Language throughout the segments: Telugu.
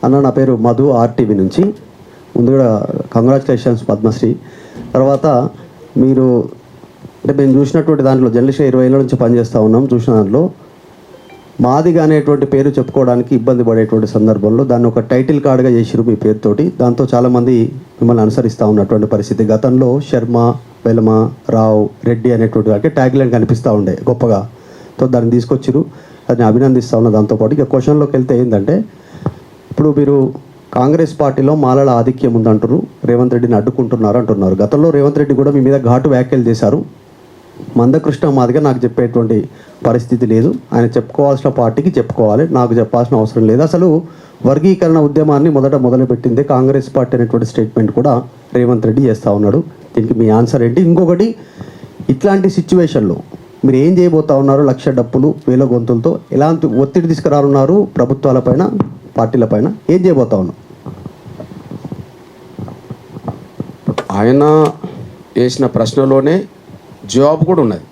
అన్న, నా పేరు మధు, ఆర్టీవీ నుంచి. ముందుగా కంగ్రాచులేషన్స్ పద్మశ్రీ. తర్వాత మీరు అంటే మేము చూసినటువంటి దాంట్లో జర్నలిస్ట్ 20 ఏళ్ళ నుంచి పనిచేస్తూ ఉన్నాం. చూసిన దాంట్లో మాదిగా అనేటువంటి పేరు చెప్పుకోవడానికి ఇబ్బంది పడేటువంటి సందర్భంలో దాన్ని ఒక టైటిల్ కార్డ్గా చేసిరు మీ పేరుతోటి. దాంతో చాలామంది మిమ్మల్ని అనుసరిస్తూ ఉన్నటువంటి పరిస్థితి. గతంలో శర్మ, వెలమ, రావు, రెడ్డి అనేటువంటి వారికి ట్యాగ్ లైన్ కనిపిస్తూ ఉండే గొప్పగా. సో దాన్ని తీసుకొచ్చిరు, దాన్ని అభినందిస్తూ ఉన్న. దాంతోపాటు ఇక క్వశ్చన్లోకి వెళ్తే ఏంటంటే, ఇప్పుడు మీరు కాంగ్రెస్ పార్టీలో మాలల ఆధిక్యం ఉందంటారు, రేవంత్ రెడ్డిని అడ్డుకుంటున్నారు అంటున్నారు. గతంలో రేవంత్ రెడ్డి కూడా మీ మీద ఘాటు వ్యాఖ్యలు చేశారు. మందకృష్ణ మాదిగా నాకు చెప్పేటువంటి పరిస్థితి లేదు, ఆయన చెప్పుకోవాల్సిన పార్టీకి చెప్పుకోవాలి, నాకు చెప్పాల్సిన అవసరం లేదు. అసలు వర్గీకరణ ఉద్యమాన్ని మొదలుపెట్టిందే కాంగ్రెస్ పార్టీ అనేటువంటి స్టేట్మెంట్ కూడా రేవంత్ రెడ్డి చేస్తూ ఉన్నాడు. దీనికి మీ ఆన్సర్ ఏంటి? ఇంకొకటి, ఇట్లాంటి సిచ్యువేషన్లో మీరు ఏం చేయబోతా ఉన్నారు? 1,00,000 డప్పులు, 1000 గొంతులతో ఎలాంటి ఒత్తిడి తీసుకురానున్నారు ప్రభుత్వాలపైన, పార్టీలపైన? ఏం చేయబోతా ఉన్నారు? ఆయన వేసిన ప్రశ్నలోనే జవాబు కూడా ఉన్నది.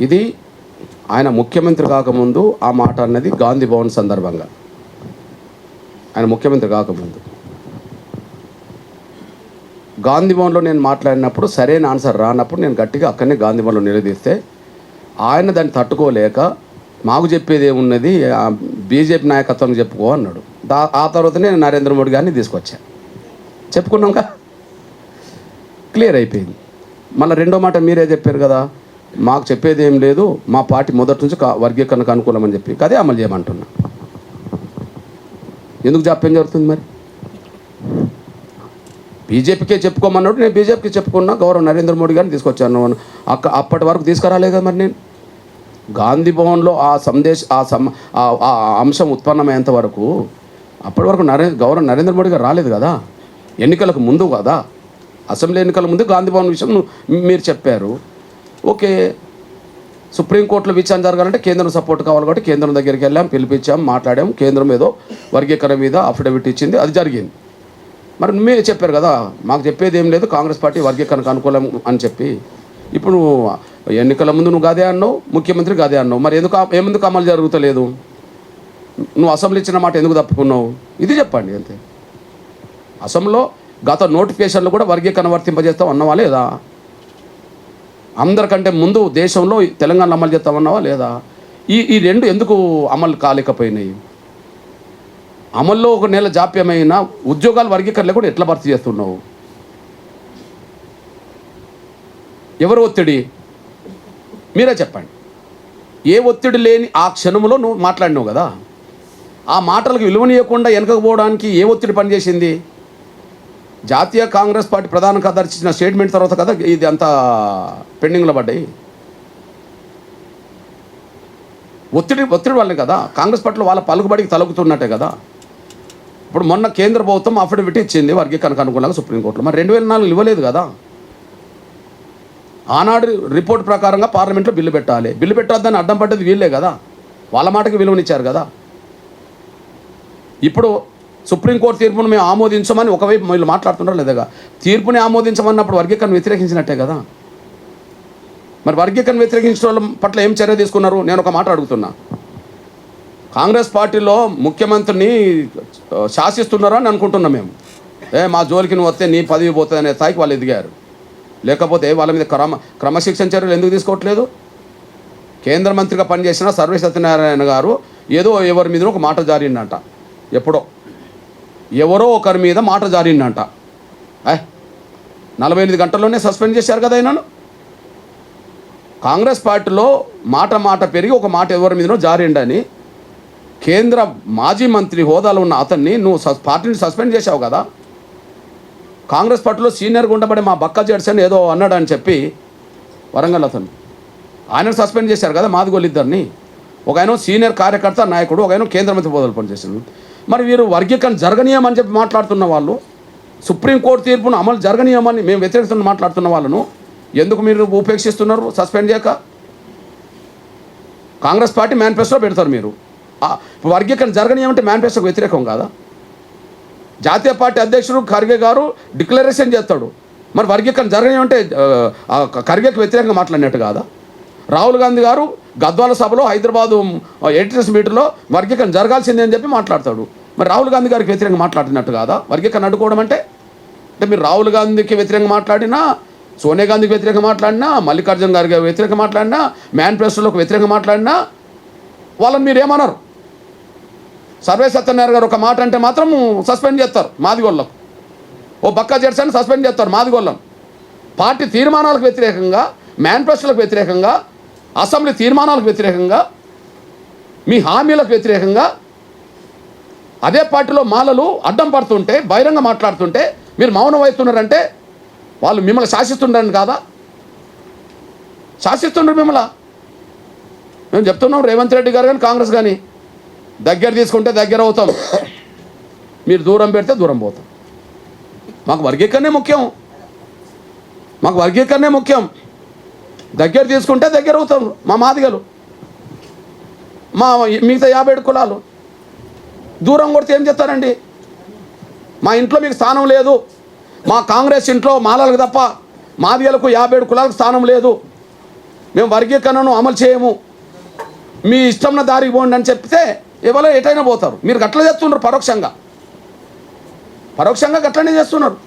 ఇది ఆయన ముఖ్యమంత్రి కాకముందు ఆ మాట అన్నది గాంధీ భవన్ సందర్భంగా. ఆయన ముఖ్యమంత్రి కాకముందు గాంధీ భవన్లో నేను మాట్లాడినప్పుడు సరైన ఆన్సర్ రానప్పుడు నేను గట్టిగా అక్కడనే గాంధీ భవన్లో నిలదీస్తే ఆయన దాన్ని తట్టుకోలేక మాకు చెప్పేది ఏమున్నది, బీజేపీ నాయకత్వం చెప్పుకో అన్నాడు. ఆ తర్వాత నేను నరేంద్ర మోడీ గారిని తీసుకొచ్చాను, చెప్పుకున్నాంగా, క్లియర్ అయిపోయింది. మళ్ళీ రెండో మాట మీరే చెప్పారు కదా, మాకు చెప్పేది ఏం లేదు, మా పార్టీ మొదటి నుంచి వర్గీకరణకు అనుకూలమని చెప్పి అదే అమలు చేయమంటున్నా. ఎందుకు జాప్యం జరుగుతుంది? మరి బీజేపీకే చెప్పుకోమన్నాడు, నేను బీజేపీకి చెప్పుకున్నా, గౌరవ నరేంద్ర మోడీ గారిని తీసుకొచ్చాను. అప్పటి వరకు తీసుకురాలే కదా మరి నేను. గాంధీ భవన్లో ఆ అంశం ఉత్పన్నమయ్యేంత వరకు అప్పటి వరకు గౌరవ నరేంద్ర మోడీ గారు రాలేదు కదా, ఎన్నికలకు ముందు కదా. అసెంబ్లీ ఎన్నికల ముందు గాంధీ భవన్ విషయం మీరు చెప్పారు. ఓకే, సుప్రీంకోర్టులో విచారణ జరగాలంటే కేంద్రం సపోర్ట్ కావాలి కాబట్టి కేంద్రం దగ్గరికి వెళ్ళాం, పిలిపించాం, మాట్లాడాం. కేంద్రం ఏదో వర్గీకరణ మీద అఫిడవిట్ ఇచ్చింది, అది జరిగింది. మరి మీరే చెప్పారు కదా, మాకు చెప్పేది ఏం లేదు, కాంగ్రెస్ పార్టీ వర్గీకరణకు అనుకూలం అని చెప్పి. ఇప్పుడు ఎన్నికల ముందు నువ్వు గదే అన్నావు, ముఖ్యమంత్రి గదే అన్నావు. మరి ఎందుకు అమలు జరుగుతలేదు? నువ్వు అసెంబ్లీ ఇచ్చిన మాట ఎందుకు తప్పుకున్నావు? ఇది చెప్పండి అంతే. అసెంబ్లీలో గత నోటిఫికేషన్లు కూడా వర్గీకరణ వర్తింపజేస్తాం అన్నావా లేదా? అందరికంటే ముందు దేశంలో తెలంగాణ అమలు చేస్తామన్నావా లేదా? ఈ రెండు ఎందుకు అమలు కాలేకపోయినాయి? అమల్లో ఒక నెల జాప్యమైన ఉద్యోగాల వర్గీకరణ కూడా ఎట్లా భర్తీ చేస్తున్నావు? ఎవరు ఒత్తిడి? మీరే చెప్పండి. ఏ ఒత్తిడి లేని ఆ క్షణంలో నువ్వు మాట్లాడినావు కదా, ఆ మాటలకు విలువనీయకుండా వెనకపోవడానికి ఏ ఒత్తిడి పనిచేసింది? జాతీయ కాంగ్రెస్ పార్టీ ప్రధాన కార్యదర్శి ఇచ్చిన స్టేట్మెంట్ తర్వాత కదా ఇది అంతా పెండింగ్లో పడ్డాయి. ఒత్తిడి వల్లే కదా కాంగ్రెస్ పార్టీలో వాళ్ళ పలుకుబడికి తలుగుతున్నట్టే కదా. ఇప్పుడు మొన్న కేంద్ర ప్రభుత్వం అఫిడవిట్ ఇచ్చింది వర్గీకరణకు అనుకూలంగా సుప్రీంకోర్టులో. మరి 2004 ఇవ్వలేదు కదా. ఆనాడు రిపోర్ట్ ప్రకారంగా పార్లమెంట్లో బిల్లు పెట్టాలి, బిల్లు పెట్టొద్దని అడ్డం పడ్డది వీళ్ళే కదా, వాళ్ళ మాటకి విలువనిచ్చారు కదా. ఇప్పుడు సుప్రీంకోర్టు తీర్పును మేము ఆమోదించమని ఒకవైపు వీళ్ళు మాట్లాడుతున్నారు లేదా, తీర్పుని ఆమోదించమన్నప్పుడు వర్గీకరణ వ్యతిరేకించినట్టే కదా. మరి వర్గీకరణ వ్యతిరేకించిన వాళ్ళ పట్ల ఏం చర్య తీసుకున్నారు? నేను ఒక మాట అడుగుతున్నా. కాంగ్రెస్ పార్టీలో ముఖ్యమంత్రిని శాసిస్తున్నారు అని అనుకుంటున్నాం మేము. మా జోలికి నువ్వు వస్తే నీ పదవి పోతుంది అనే స్థాయికి వాళ్ళు ఎదిగారు. లేకపోతే వాళ్ళ మీద క్రమశిక్షణ చర్యలు ఎందుకు తీసుకోవట్లేదు? కేంద్ర మంత్రిగా పనిచేసిన సర్వే సత్యనారాయణ గారు ఏదో ఎవరి మీద ఒక మాట జారిందంట, ఎవరో ఒకరి మీద మాట జారిందంట. 48 గంటల్లోనే సస్పెండ్ చేశారు కదా ఆయనను. కాంగ్రెస్ పార్టీలో మాట పెరిగి ఒక మాట ఎవరి మీదనో జారిండని కేంద్ర మాజీ మంత్రి హోదాలో ఉన్న అతన్ని నువ్వు పార్టీని సస్పెండ్ చేశావు కదా. కాంగ్రెస్ పార్టీలో సీనియర్గా ఉండబడే మా బక్క జడ్సన్ ఏదో అన్నాడని చెప్పి వరంగల్ అతను ఆయనను సస్పెండ్ చేశారు కదా, మాదిగోళ్ళు ఇద్దరిని. ఒక ఆయన సీనియర్ కార్యకర్త నాయకుడు, ఒక ఆయన కేంద్ర మంత్రి హోదాలు పనిచేశారు. మరి వీరు వర్గీకరణ జరగనీయమని చెప్పి మాట్లాడుతున్న వాళ్ళు, సుప్రీంకోర్టు తీర్పును అమలు జరగనీయమని మేము వ్యతిరేకిస్తున్న మాట్లాడుతున్న వాళ్ళను ఎందుకు మీరు ఉపేక్షిస్తున్నారు సస్పెండ్ చేయక? కాంగ్రెస్ పార్టీ మేనిఫెస్టో పెడతారు మీరు. వర్గీకరణ జరగనీయమంటే మేనిఫెస్టోకి వ్యతిరేకం కాదా? జాతీయ పార్టీ అధ్యక్షుడు ఖర్గే గారు డిక్లరేషన్ చేస్తాడు. మరి వర్గీకరణ జరగనీయమంటే ఖర్గేకి వ్యతిరేకంగా మాట్లాడినట్టు కాదా? రాహుల్ గాంధీ గారు గద్వాల సభలో హైదరాబాదు ఎడిటర్స్ మీట్లో వర్గీకరణ జరగాల్సిందే అని చెప్పి మాట్లాడతాడు. మరి రాహుల్ గాంధీ గారికి వ్యతిరేకంగా మాట్లాడినట్టు కాదా వర్గీకరణ అడ్డుకోవడం అంటే? అంటే మీరు రాహుల్ గాంధీకి వ్యతిరేకంగా మాట్లాడినా, సోనియా గాంధీకి వ్యతిరేకంగా మాట్లాడినా, మల్లికార్జున గారికి వ్యతిరేకంగా మాట్లాడినా, మేనిఫెస్టోలకు వ్యతిరేకంగా మాట్లాడినా వాళ్ళని మీరు ఏమన్నారు? సర్వే సత్యనారాయణ గారు ఒక మాట అంటే మాత్రం సస్పెండ్ చేస్తారు మాదిగోళ్ళకు. ఓ బక్కా జెడ్సన్ సస్పెండ్ చేస్తారు మాదిగోళ్ళను. పార్టీ తీర్మానాలకు వ్యతిరేకంగా, మేనిఫెస్టోలకు వ్యతిరేకంగా, అసెంబ్లీ తీర్మానాలకు వ్యతిరేకంగా, మీ హామీలకు వ్యతిరేకంగా అదే పార్టీలో మాలలు అడ్డం పడుతుంటే, బహిరంగ మాట్లాడుతుంటే మీరు మౌనం వహిస్తున్నారంటే వాళ్ళు మిమ్మల్ని శాసిస్తుండని కాదా? శాసిస్తుండ్రు మిమ్మల్ని. మేము చెప్తున్నాం, రేవంత్ రెడ్డి గారు కానీ కాంగ్రెస్ కానీ దగ్గర తీసుకుంటే దగ్గర అవుతాం, మీరు దూరం పెడితే దూరం పోతాం. మాకు వర్గీకరణే ముఖ్యం, మాకు వర్గీకరణే ముఖ్యం. దగ్గర తీసుకుంటే దగ్గర అవుతాం మా మాదిగలు, మా మిగతా 57 కులాలు. దూరం కొడితే ఏం చేస్తారండి? మా ఇంట్లో మీకు స్థానం లేదు, మా కాంగ్రెస్ ఇంట్లో మాలలకు తప్ప మాదిగలకు 57 కులాలకు స్థానం లేదు, మేము వర్గీకరణను అమలు చేయము, మీ ఇష్టంన దారికి పోండి అని చెప్తే ఎవరో ఎటైనా పోతారు. మీరు గట్ల చేస్తున్నారు, పరోక్షంగా గట్లనే చేస్తున్నారు.